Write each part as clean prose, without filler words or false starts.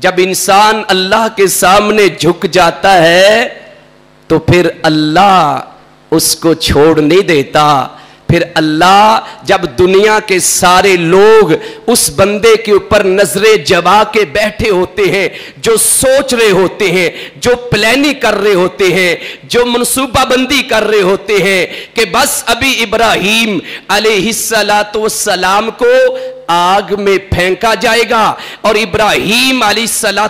جب انسان اللہ کے سامنے جھک جاتا ہے تو پھر اللہ اس کو چھوڑ نہیں دیتا. پھر اللہ جب دنیا کے سارے لوگ اس بندے کے اوپر نظریں جما کے بیٹھے ہوتے ہیں, جو سوچ رہے ہوتے ہیں, جو پلاننگ کر رہے ہوتے ہیں, جو منصوبہ بندی کر رہے ہوتے ہیں کہ بس ابھی ابراہیم علیہ السلام کو آگ میں پھینکا جائے گا اور ابراہیم علیہ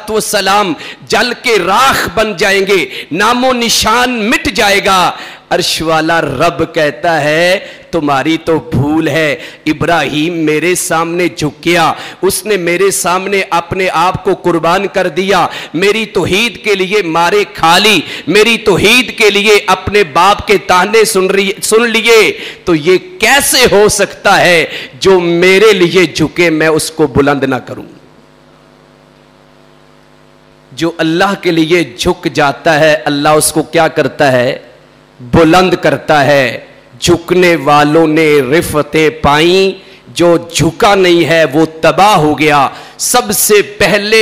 السلام جل کے راکھ بن جائیں گے, نام و نشان مٹ جائے گا. عرش والا رب کہتا ہے تمہاری تو بھول ہے. ابراہیم میرے سامنے جھک گیا, اس نے میرے سامنے اپنے آپ کو قربان کر دیا, میری توحید کے لیے مارے کھا لی, میری توحید کے لیے اپنے باپ کے تانے سن لیے. تو یہ کیسے ہو سکتا ہے جو میرے لیے جھکے میں اس کو بلند نہ کروں؟ جو اللہ کے لیے جھک جاتا ہے اللہ اس کو کیا کرتا ہے؟ بلند کرتا ہے. جھکنے والوں نے رفتیں پائیں, جو جھکا نہیں ہے وہ تباہ ہو گیا. سب سے پہلے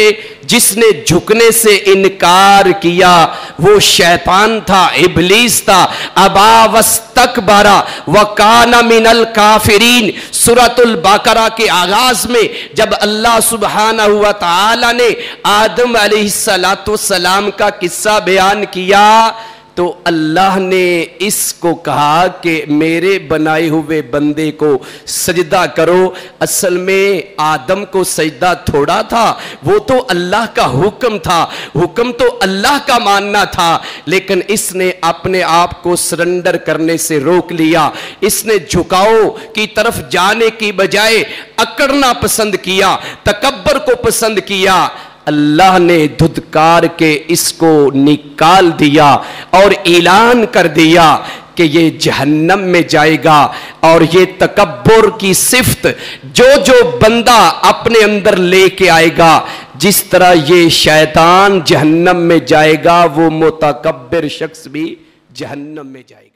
جس نے جھکنے سے انکار کیا وہ شیطان تھا, ابلیس تھا. ابا واستکبر وکان من الکافرین. سورۃ البقرہ کے آغاز میں جب اللہ سبحانہ و تعالی نے آدم علیہ السلام کا قصہ بیان کیا تو اللہ نے اس کو کہا کہ میرے بنائے ہوئے بندے کو سجدہ کرو. اصل میں آدم کو سجدہ تھوڑا تھا, وہ تو اللہ کا حکم تھا, حکم تو اللہ کا ماننا تھا, لیکن اس نے اپنے آپ کو سرنڈر کرنے سے روک لیا. اس نے جھکاؤ کی طرف جانے کی بجائے اکڑنا پسند کیا, تکبر کو پسند کیا. اللہ نے دھدکار کے اس کو نکال دیا اور اعلان کر دیا کہ یہ جہنم میں جائے گا. اور یہ تکبر کی صفت جو بندہ اپنے اندر لے کے آئے گا, جس طرح یہ شیطان جہنم میں جائے گا وہ متکبر شخص بھی جہنم میں جائے گا.